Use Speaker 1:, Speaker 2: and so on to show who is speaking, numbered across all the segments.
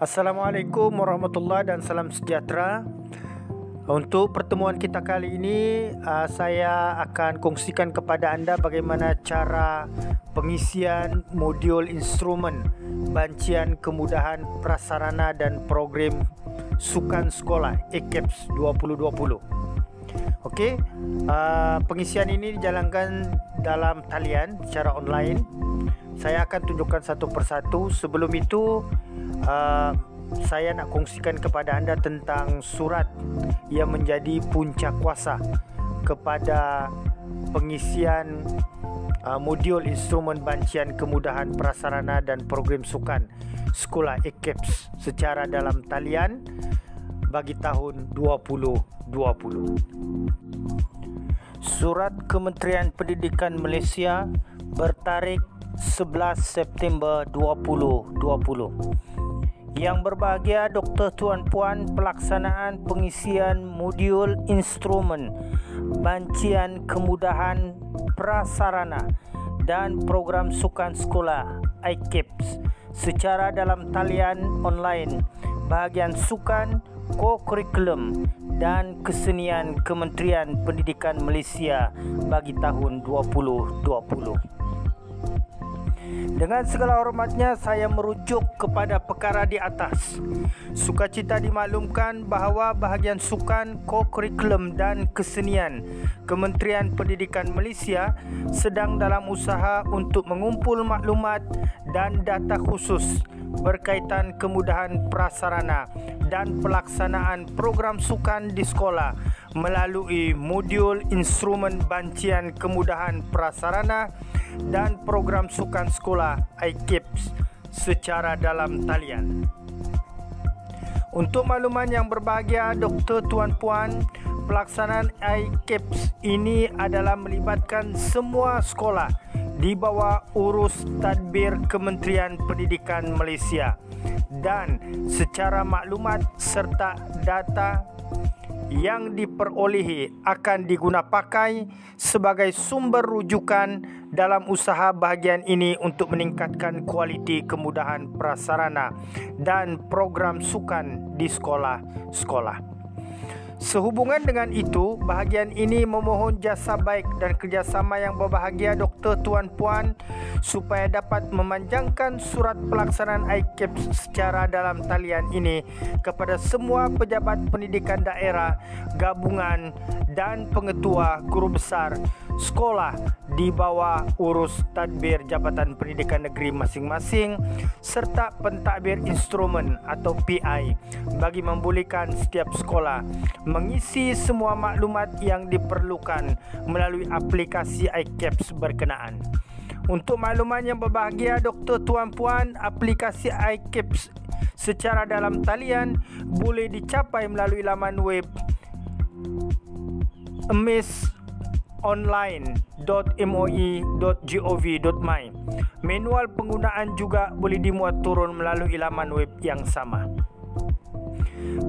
Speaker 1: Assalamualaikum warahmatullahi dan salam sejahtera. Untuk pertemuan kita kali ini, saya akan kongsikan kepada anda bagaimana cara pengisian modul instrumen bancian kemudahan prasarana dan program sukan sekolah ACAPS 2020. Okey, pengisian ini dijalankan dalam talian secara online. Saya akan tunjukkan satu persatu. Sebelum itu, saya nak kongsikan kepada anda tentang surat yang menjadi punca kuasa kepada pengisian modul instrumen bancian kemudahan prasarana dan program sukan sekolah ACAPS secara dalam talian bagi tahun 2020. Surat Kementerian Pendidikan Malaysia bertarikh 11 September 2020. Yang berbahagia Dr. Tuan Puan, pelaksanaan pengisian modul instrumen bancian kemudahan prasarana dan program sukan sekolah ACAPS secara dalam talian online bahagian sukan, ko-kurikulum dan kesenian Kementerian Pendidikan Malaysia bagi tahun 2020. Dengan segala hormatnya, saya merujuk kepada perkara di atas. Sukacita dimaklumkan bahawa bahagian sukan, ko-kurikulum dan kesenian Kementerian Pendidikan Malaysia sedang dalam usaha untuk mengumpul maklumat dan data khusus berkaitan kemudahan prasarana dan pelaksanaan program sukan di sekolah melalui modul instrumen bancian kemudahan prasarana dan program sukan sekolah ACAPS secara dalam talian. Untuk makluman yang berbahagia Dr. Tuan Puan, pelaksanaan ACAPS ini adalah melibatkan semua sekolah di bawah urus tadbir Kementerian Pendidikan Malaysia dan secara maklumat serta data yang diperolehi akan digunapakai sebagai sumber rujukan dalam usaha bahagian ini untuk meningkatkan kualiti kemudahan prasarana dan program sukan di sekolah-sekolah. Sehubungan dengan itu, bahagian ini memohon jasa baik dan kerjasama yang berbahagia Dr. Tuan Puan supaya dapat memanjangkan surat pelaksanaan ACAPS secara dalam talian ini kepada semua pejabat pendidikan daerah, gabungan dan pengetua guru besar sekolah di bawah urus tadbir Jabatan Pendidikan Negeri masing-masing serta pentadbir instrumen atau PI bagi membolehkan setiap sekolah mengisi semua maklumat yang diperlukan melalui aplikasi ACAPS berkenaan. Untuk makluman yang berbahagia Dr. Tuan Puan, aplikasi ACAPS secara dalam talian boleh dicapai melalui laman web amisonline.moi.gov.my. Manual penggunaan juga boleh dimuat turun melalui laman web yang sama.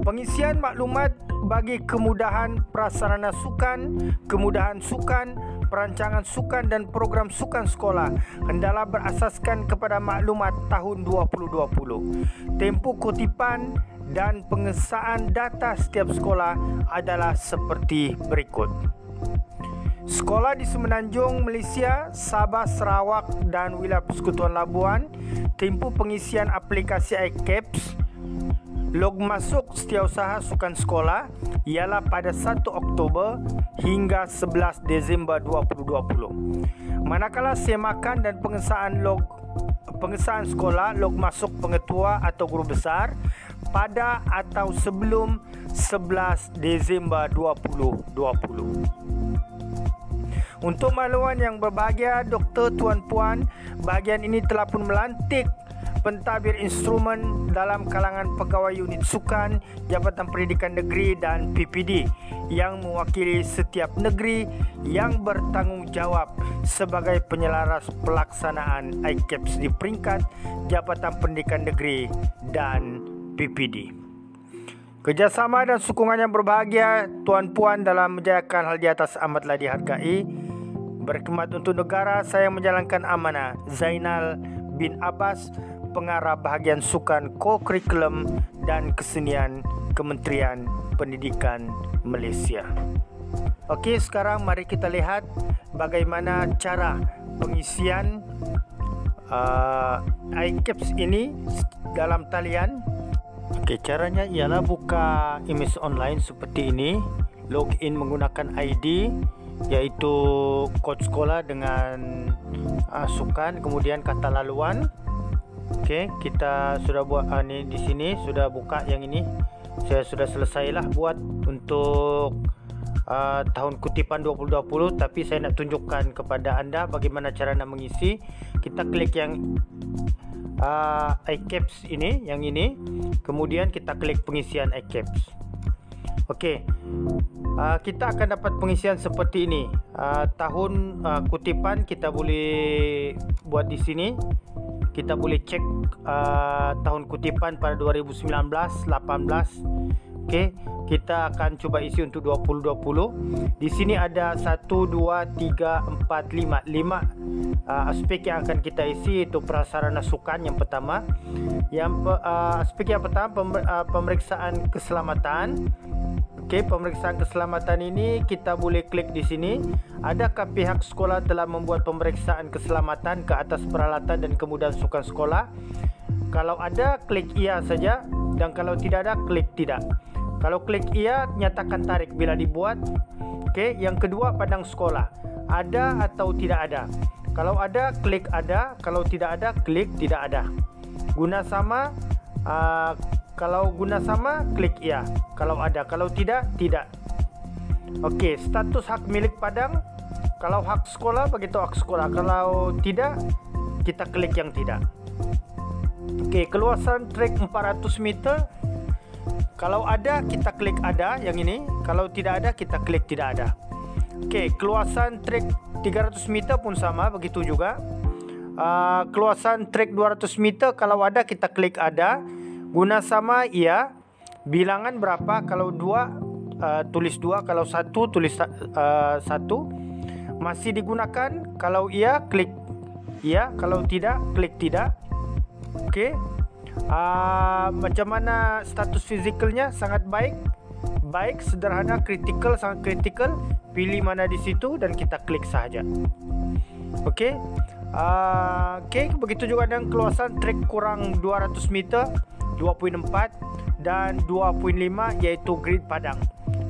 Speaker 1: Pengisian maklumat bagi kemudahan prasarana sukan, kemudahan sukan, perancangan sukan dan program sukan sekolah hendaklah berasaskan kepada maklumat tahun 2020. Tempoh kutipan dan pengesaan data setiap sekolah adalah seperti berikut. Sekolah di Semenanjung, Malaysia, Sabah, Sarawak dan wilayah Persekutuan Labuan, tempoh pengisian aplikasi ACAPS, log masuk setiausaha sukan sekolah ialah pada 1 Oktober hingga 11 Disember 2020. Manakala semakan dan pengesaan sekolah log masuk pengetua atau guru besar pada atau sebelum 11 Disember 2020. Untuk makluman yang berbahagia Dr. Tuan Puan, bahagian ini telah pun melantik pentadbir instrumen dalam kalangan pegawai unit sukan Jabatan Pendidikan Negeri dan PPD yang mewakili setiap negeri yang bertanggungjawab sebagai penyelaras pelaksanaan ACAPS di peringkat Jabatan Pendidikan Negeri dan PPD. Kerjasama dan sokongan yang berbahagia Tuan Puan dalam menjayakan hal di atas amatlah dihargai. Berkhidmat untuk negara, saya menjalankan amanah. Zainal bin Abbas, Pengarah Bahagian Sukan Co-Kurikulum dan Kesenian Kementerian Pendidikan Malaysia. Okey, sekarang mari kita lihat bagaimana cara pengisian iCaps ini dalam talian. Okey, caranya ialah buka image online seperti ini, login menggunakan ID iaitu kod sekolah dengan sukan, kemudian kata laluan. Okey, kita sudah buat ni di sini, sudah buka yang ini. Saya sudah selesailah buat untuk tahun kutipan 2020, tapi saya nak tunjukkan kepada anda bagaimana cara nak mengisi. Kita klik yang iCaps ini, yang ini, kemudian kita klik pengisian iCaps. Okey, kita akan dapat pengisian seperti ini. Tahun kutipan kita boleh buat di sini. Kita boleh cek tahun kutipan pada 2019, 18. Okey, kita akan cuba isi untuk 2020. Di sini ada 1, 2, 3, 4, 5 aspek yang akan kita isi, itu prasarana sukan yang pertama. Aspek yang pertama pemeriksaan keselamatan. Okey, pemeriksaan keselamatan ini kita boleh klik di sini. Adakah pihak sekolah telah membuat pemeriksaan keselamatan ke atas peralatan dan kemudahan sukan sekolah? Kalau ada, klik iya saja, dan kalau tidak ada, klik tidak. Kalau klik iya, nyatakan tarik bila dibuat. Okey, yang kedua padang sekolah. Ada atau tidak ada? Kalau ada, klik ada. Kalau tidak ada, klik tidak ada. Guna sama, kalau guna sama, klik iya. Kalau ada, kalau tidak, tidak. Okey, status hak milik padang. Kalau hak sekolah, begitu hak sekolah. Kalau tidak, kita klik yang tidak. Okey, keluasan trek 400 meter. Kalau ada, kita klik ada, yang ini. Kalau tidak ada, kita klik tidak ada. Okey, keluasan trek 300 meter pun sama, begitu juga. Keluasan trek 200 meter, kalau ada, kita klik ada. Guna sama, iya. Bilangan berapa? Kalau 2, tulis 2. Kalau 1, tulis 1. Masih digunakan? Kalau iya, klik iya. Kalau tidak, klik tidak. Okey. Macam mana status fizikalnya? Sangat baik. Baik, sederhana, kritikal, sangat kritikal. Pilih mana di situ dan kita klik sahaja. Okey. Okey, begitu juga dengan keluasan trek kurang 200 meter, 2.4 dan 2.5 iaitu grade padang.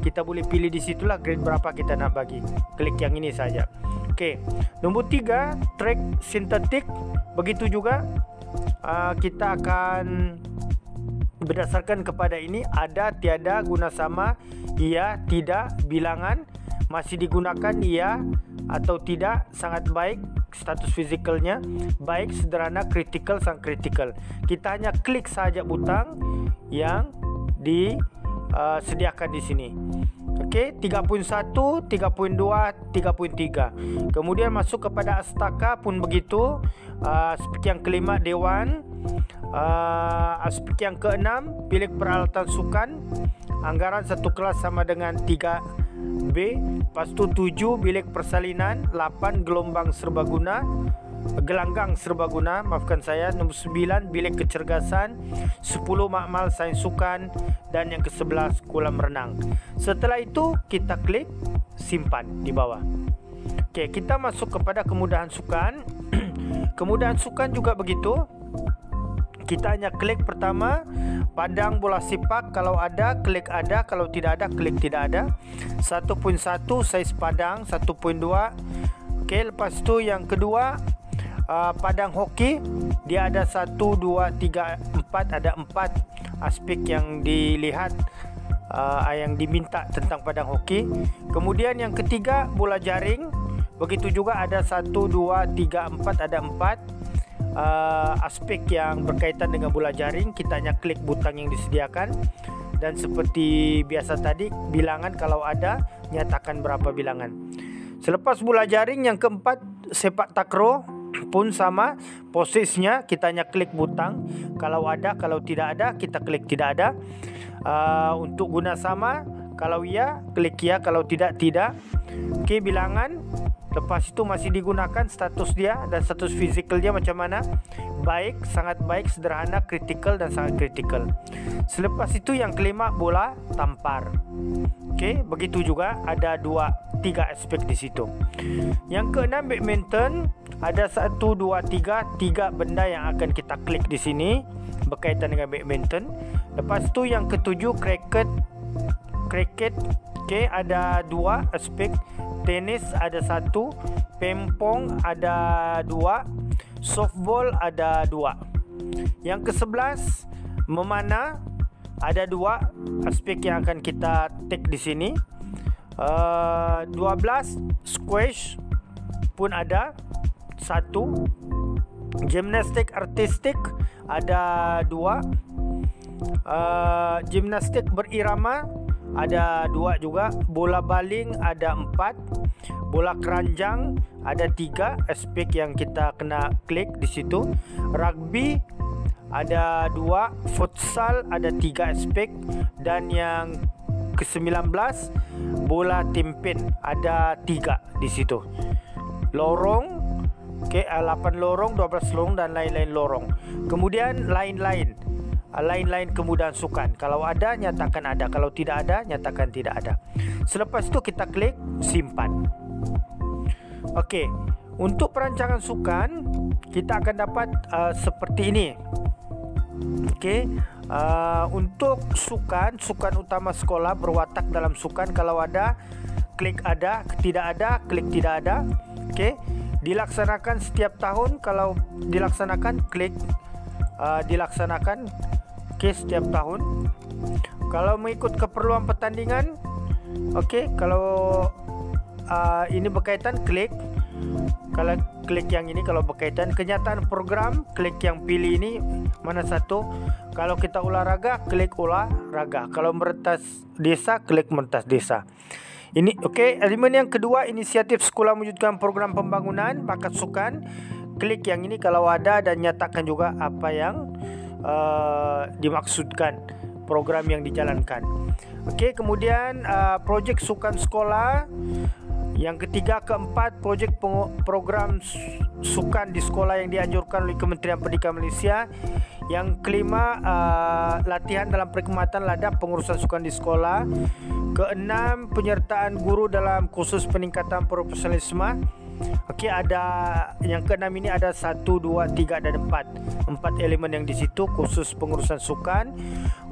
Speaker 1: Kita boleh pilih di situlah grade berapa kita nak bagi. Klik yang ini saja. Okey. Nombor 3, trek sintetik. Begitu juga. Kita akan berdasarkan kepada ini, ada, tiada, guna sama, iya, tidak, bilangan, masih digunakan, iya atau tidak, sangat baik, status fizikalnya baik, sederhana, kritikal, sangat kritikal. Kita hanya klik saja butang yang disediakan di sini. Okey, 3.1, 3.2, 3.3. Kemudian masuk kepada astaka pun begitu. Aspek yang kelima, dewan. Aspek yang keenam, bilik peralatan sukan. Anggaran satu kelas sama dengan 3B. Lepas tu 7, bilik persalinan. 8, gelanggang serbaguna, maafkan saya. Nombor 9, bilik kecergasan. 10, makmal sains sukan. Dan yang ke-11, kolam renang. Setelah itu, kita klik simpan di bawah. Okey, kita masuk kepada kemudahan sukan. Kemudahan sukan juga begitu. Kita hanya klik pertama, padang bola sepak. Kalau ada, klik ada. Kalau tidak ada, klik tidak ada. 1.1, saiz padang. 1.2. Okey, lepas tu yang kedua, padang hoki. Dia ada 1, 2, 3, 4. Ada 4 aspek yang dilihat, yang diminta tentang padang hoki. Kemudian yang ketiga, bola jaring. Begitu juga ada 1, 2, 3, 4. Ada 4 aspek yang berkaitan dengan bola jaring. Kita hanya klik butang yang disediakan. Dan seperti biasa tadi, bilangan kalau ada, nyatakan berapa bilangan. Selepas bola jaring, yang keempat, sepak takraw pun sama posisinya. Kita hanya klik butang kalau ada, kalau tidak ada, kita klik tidak ada. Untuk guna sama, kalau iya, klik ya. Kalau tidak, tidak. Okey, bilangan. Lepas itu masih digunakan status dia dan status fizikal dia macam mana. baik, sangat baik, sederhana, kritikal dan sangat kritikal. Selepas itu yang kelima bola tampar. Okey, begitu juga ada 3 aspek di situ. Yang keenam badminton, ada 1 2 3 benda yang akan kita klik di sini berkaitan dengan badminton. Lepas tu yang ketujuh cricket. Okey, ada 2 aspek. Tenis ada 1, pingpong ada 2, softball ada 2. Yang ke-11 memanah, ada 2 aspek yang akan kita take di sini. 12 squash pun ada 1. Gimnastik artistik ada 2. Gimnastik berirama ada 2 juga. Bola baling ada 4. Bola keranjang ada 3 aspek yang kita kena klik di situ. Rugby ada 2, futsal ada 3 aspek, dan yang ke-19 bola timpin ada 3 di situ. Lorong, okey, 8 lorong, 12 lorong dan lain-lain lorong. Kemudian lain-lain kemudahan sukan. Kalau ada, nyatakan ada. Kalau tidak ada, nyatakan tidak ada. Selepas itu kita klik simpan. Okey, untuk perancangan sukan kita akan dapat seperti ini. Okey, untuk sukan utama sekolah berwatak dalam sukan. Kalau ada, klik ada. Tidak ada, klik tidak ada. Okey, dilaksanakan setiap tahun. Kalau dilaksanakan, klik dilaksanakan. Okey, setiap tahun. Kalau mengikut keperluan pertandingan, okey, kalau ini berkaitan, klik. Kalau klik yang ini kalau berkaitan. Kenyataan program, klik yang pilih ini mana satu. Kalau kita olahraga, klik olahraga. Kalau merentas desa, klik merentas desa. Ini okey. Elemen yang kedua, inisiatif sekolah mewujudkan program pembangunan bakat sukan. Klik yang ini kalau ada, dan nyatakan juga apa yang dimaksudkan, program yang dijalankan. Okey, kemudian projek sukan sekolah. Yang ketiga, keempat, projek program sukan di sekolah yang dianjurkan oleh Kementerian Pendidikan Malaysia. Yang kelima, latihan dalam perkhidmatan ladap pengurusan sukan di sekolah. Keenam, penyertaan guru dalam kursus peningkatan profesionalisme. Okey, ada yang keenam ini ada 1, 2, 3 dan 4. 4 elemen yang di situ, khusus pengurusan sukan,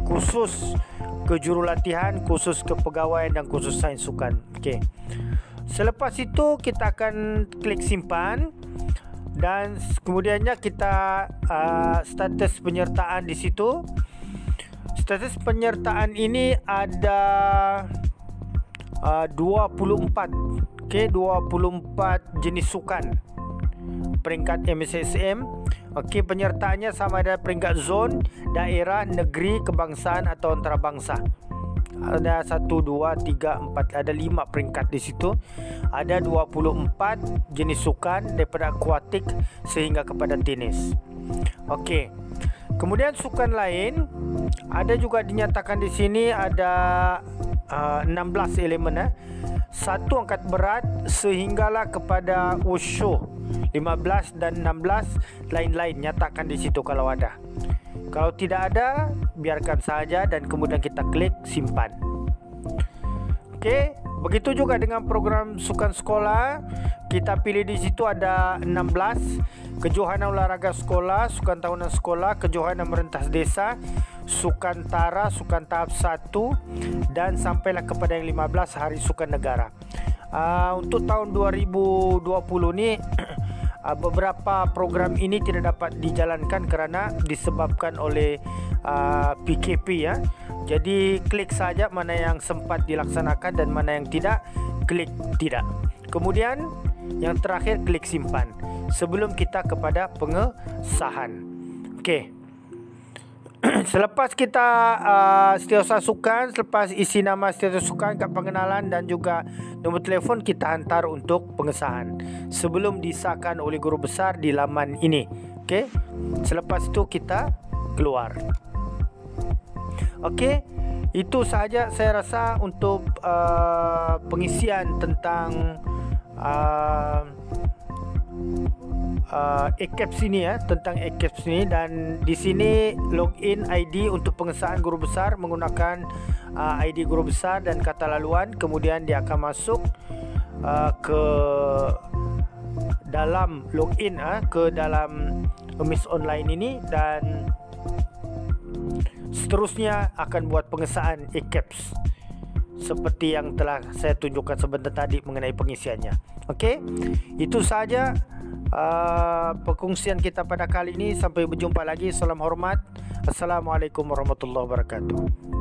Speaker 1: khusus kejurulatihan, khusus kepegawaian dan khusus sains sukan. Okey. Selepas itu kita akan klik simpan, dan kemudiannya kita status penyertaan di situ. Status penyertaan ini ada 24. Okey, 24 jenis sukan peringkat MSSM. Okey, penyertaannya sama ada peringkat zon, daerah, negeri, kebangsaan atau antarabangsa. Ada 1, 2, 3, 4, ada 5 peringkat di situ. Ada 24 jenis sukan daripada akuatik sehingga kepada tenis. Okey. Kemudian sukan lain ada juga dinyatakan di sini, ada 16 elemen. 1 angkat berat sehinggalah kepada wushu. 15 dan 16 lain-lain, nyatakan di situ kalau ada. Kalau tidak ada, biarkan saja dan kemudian kita klik simpan. Okey, begitu juga dengan program sukan sekolah. Kita pilih di situ ada 16. Kejohanan olahraga sekolah, sukan tahunan sekolah, kejohanan merentas desa, sukan tara, sukan tahap 1, dan sampailah kepada yang 15, hari sukan negara. Untuk tahun 2020 ni beberapa program ini tidak dapat dijalankan kerana disebabkan oleh PKP ya. Jadi klik saja mana yang sempat dilaksanakan dan mana yang tidak, klik tidak. Kemudian yang terakhir, klik simpan sebelum kita kepada pengesahan. Okey. Selepas kita setiausaha sukan, selepas isi nama setiausaha sukan, kad pengenalan dan juga nombor telefon, kita hantar untuk pengesahan sebelum disahkan oleh guru besar di laman ini. Okey. Selepas itu kita keluar. Okey. Itu sahaja saya rasa untuk pengisian tentang ACAPS ini ya, tentang ACAPS ini. Dan di sini login ID untuk pengesahan guru besar menggunakan ID guru besar dan kata laluan. Kemudian dia akan masuk ke dalam login ke dalam Miss Online ini, dan seterusnya akan buat pengesahan ACAPS seperti yang telah saya tunjukkan sebentar tadi mengenai pengisiannya. Okey, itu saja perkongsian kita pada kali ini. Sampai berjumpa lagi. Salam hormat. Assalamualaikum warahmatullahi wabarakatuh.